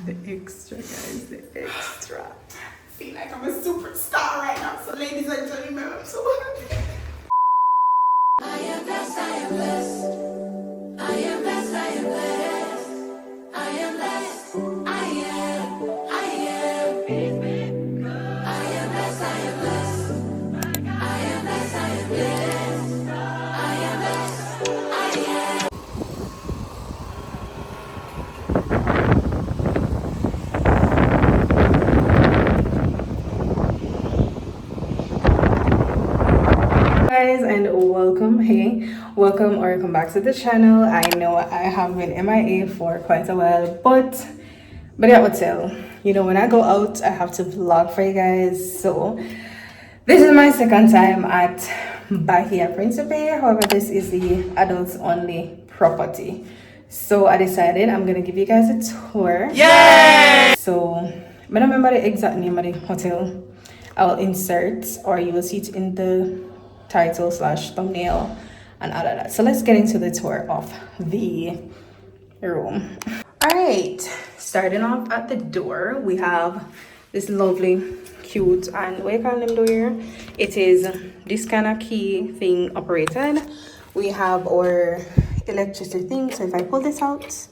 The extra, guys, the extra. I feel like I'm a superstar right now. So, ladies and gentlemen, I'm so happy. I am blessed, I am blessed. I am blessed, I am blessed. I am blessed, I am, I am. I am blessed, I am blessed. I am blessed, I am blessed. I am blessed, I am. Guys, and welcome or welcome back to the channel. I know I have been MIA for quite a while, but I would tell you know when I go out I have to vlog for you guys. So this is my second time at Bahia Principe. However, this is the adults only property, so I decided I'm gonna give you guys a tour. Yay! So I don't remember the exact name of the hotel. I will insert, or you will see it in the title / thumbnail and all of that. So let's get into the tour of the room. All right, starting off at the door, we have this lovely, cute, and what you call them door here? It is this kind of key thing operated. We have our electricity thing. So if I pull this out,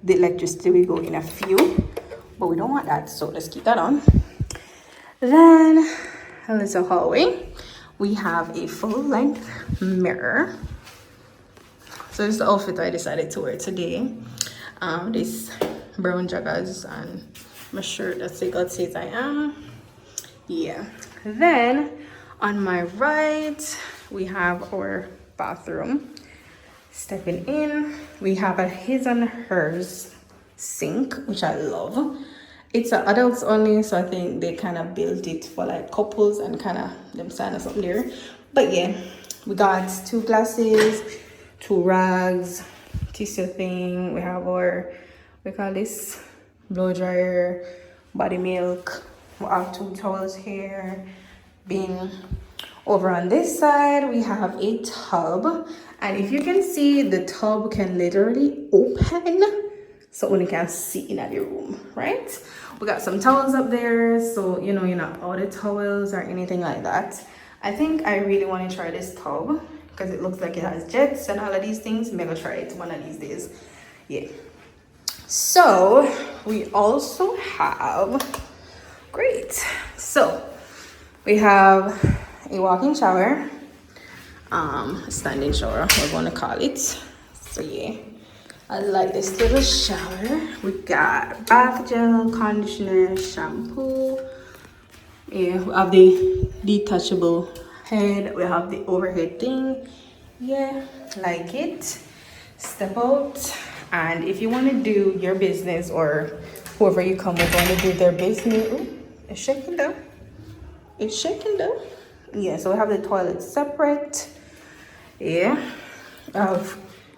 the electricity will go in a few, but we don't want that, so let's keep that on. Then a little hallway. We have a full-length mirror. So this is the outfit I decided to wear today. This brown joggers and my shirt that say God says I am. Yeah. Then on my right we have our bathroom. Stepping in, we have a his and hers sink, which I love. It's an adults only, so I think they kind of built it for like couples and kind of them sign us up there. But yeah, we got 2 glasses, 2 rags, tissue thing. We have our, we call this blow dryer, body milk. We have 2 towels here. Bin over on this side, we have a tub, and if you can see, the tub can literally open, so only can see in the room, right? We got some towels up there, so you know, you're not out of towels or anything like that. I think I really want to try this tub because it looks like it has jets and all of these things. I'm gonna try it one of these days. Yeah. So we also have, great. So we have a walk-in shower, standing shower, we're gonna call it. So yeah. I like this little shower. We got bath gel, conditioner, shampoo. Yeah, we have the detachable head. We have the overhead thing. Yeah, like it. Step out. And if you want to do your business, or whoever you come with want to do their business. Ooh, it's shaking though. It's shaking though. Yeah, so we have the toilet separate. Yeah. We have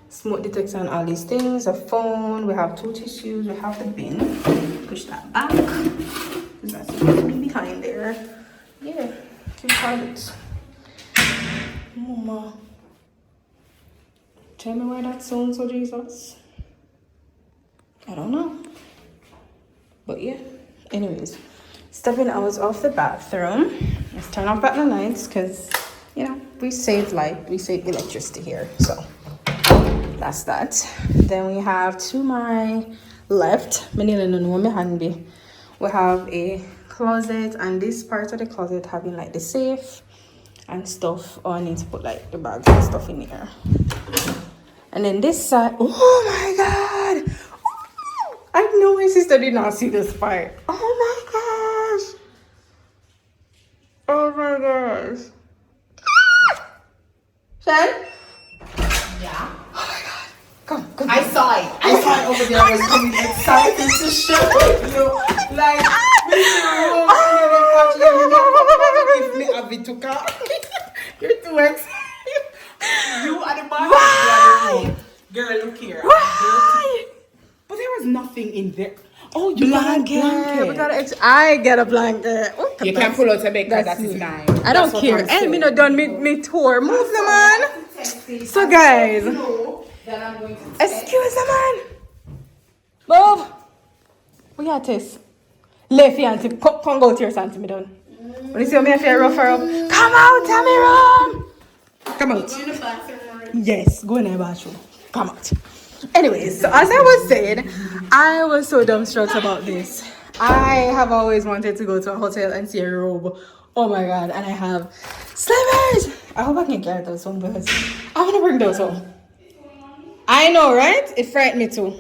smoke detector and all these things, a phone, we have 2 tissues, we have the bin. Push that back, because that's supposed to be behind there. Yeah, 2 toilets. Mama, tell me why that sounds so Jesus. I don't know. But yeah, anyways, stepping out of the bathroom. Let's turn off the lights, because, you know, we save light, we save electricity here, so. That's that. Then we have to my left, we have a closet, and this part of the closet having like the safe and stuff. Oh, I need to put like the bags and stuff in here. And then this side, oh my god, ooh, I know my sister did not see this part. Oh my gosh, oh my gosh. Shan? Yeah. Come. I saw it over there. I was coming excited to show you. Like, give me a vituka. You're too excited. You are the bottom. Why? Girl, look here. Why? But there was nothing in there. Oh, you Blanket. got a We blanket. got I get a blanket. You can pull out a bed because that is mine. I don't care. And me not done me tour. Move the man. So guys, That I'm going to excuse the man. Move. We got this. Left auntie, come go to your auntie me done. When you see me, I feel rough her up. Come out, Tammy room. Come out. Go in the bathroom. Yes, go in the bathroom. Come out. Anyways, so as I was saying, I was so dumbstruck about this. I have always wanted to go to a hotel and see a robe. Oh my god, and I have slippers. I hope I can carry those home because I want to bring those home. I know, right? It frightened me too.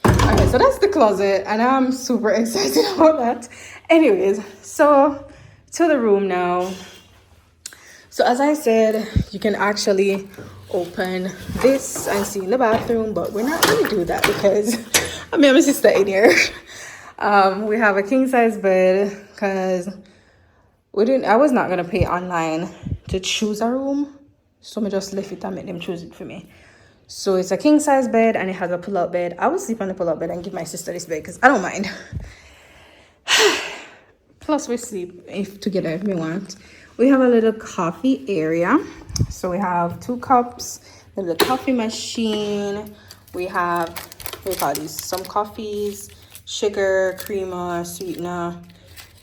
Okay, so that's the closet, and I'm super excited about that. Anyways, so to the room now. So as I said, you can actually open this and see in the bathroom, but we're not gonna do that because I mean, my sister in here. We have a king size bed because I was not gonna pay online to choose a room, so I just left it and made them choose it for me. So it's a king size bed and it has a pull-out bed. I will sleep on the pull-out bed and give my sister this bed because I don't mind. Plus we sleep together if we want. We have a little coffee area. So we have 2 cups, the little coffee machine. We have, what do you call these? Some coffees, sugar, creamer, sweetener,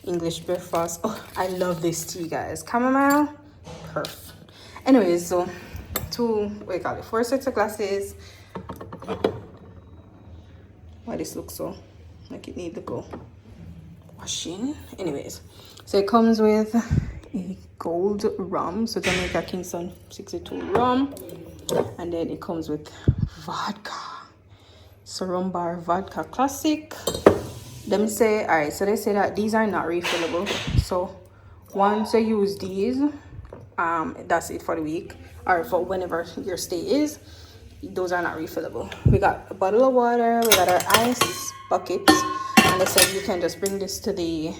English breakfast. Oh, I love this tea, guys. Chamomile, perfect. Anyways, so 4 sets of glasses. Why this looks so like it need to go washing? Anyways, so it comes with a gold rum, so Jamaica Kingston 62 rum, and then it comes with vodka, so rum bar vodka classic. Them say, all right, so they say that these are not refillable, so once you use these, that's it for the week or for whenever your stay is. Those are not refillable. We got a bottle of water, we got our ice buckets, and they said you can just bring this to the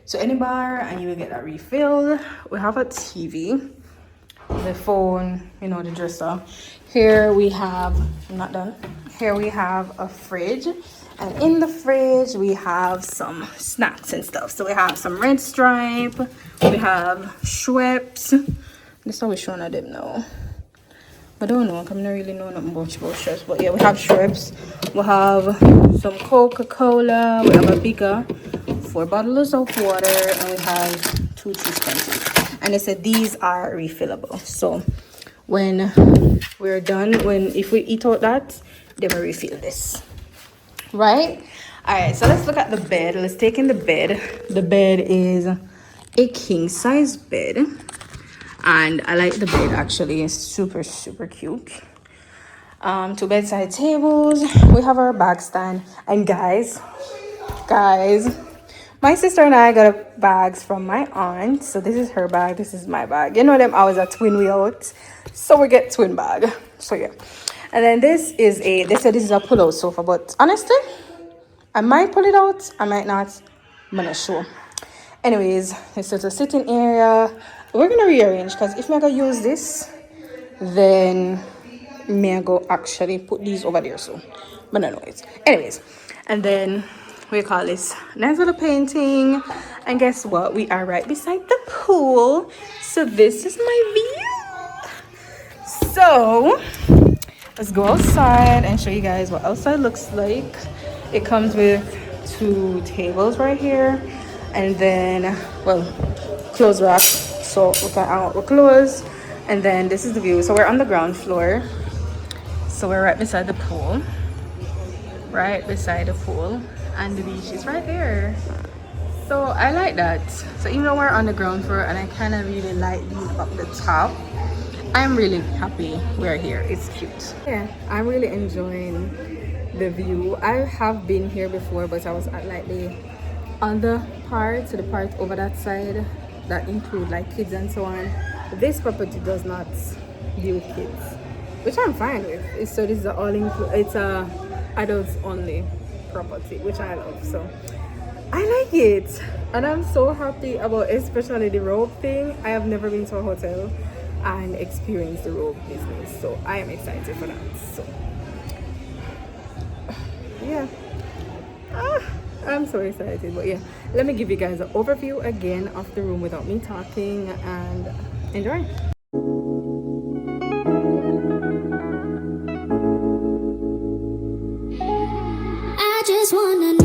to any bar and you will get that refilled. We have a TV, the phone, you know, the dresser. Here we have, I'm not done. Here we have a fridge, and in the fridge we have some snacks and stuff. So we have some Red Stripe, we have Schweppes. This is how we're showing them now. I don't know, I don't really know nothing about Schweppes, but yeah, we have Schweppes. We have some Coca-Cola, we have a bigger 4 bottles of water, and we have 2 teaspoons. And they said these are refillable. So when we're done, if we eat out that, then we refill this. Right? Alright, so let's look at the bed. Let's take in the bed. The bed is a king size bed. And I like the bed actually. It's super, super cute. 2 bedside tables. We have our bag stand. And guys, my sister and I got bags from my aunt. So this is her bag, this is my bag. You know them always a twin way out. So we get twin bag. So yeah. And then this is they said this is a pull-out sofa, but honestly, I might pull it out, I might not. I'm not sure. Anyways, this is a sitting area. We're gonna rearrange because if I'm gonna use this, then may I go actually put these over there soon. But no, it's anyways. And then we call this nice little painting, and guess what, we are right beside the pool. So this is my view. So let's go outside and show you guys what outside looks like. It comes with 2 tables right here, and then clothes rack, so we can hang out with clothes. And then this is the view. So we're on the ground floor, so we're right beside the pool, and the beach is right there. So I like that. So even though we're on the ground floor and I kind of really like being up the top, I'm really happy we're here. It's cute. Yeah, I'm really enjoying the view. I have been here before, but I was at like the other part, so the part over that side that include like kids and so on. This property does not deal with kids, which I'm fine with. So this is a it's a adults only property, which I love. So I like it, and I'm so happy about especially the robe thing. I have never been to a hotel and experienced the robe business, so I am excited for that. So yeah, I'm so excited. But yeah, let me give you guys an overview again of the room without me talking, and enjoy. I I just wanna know.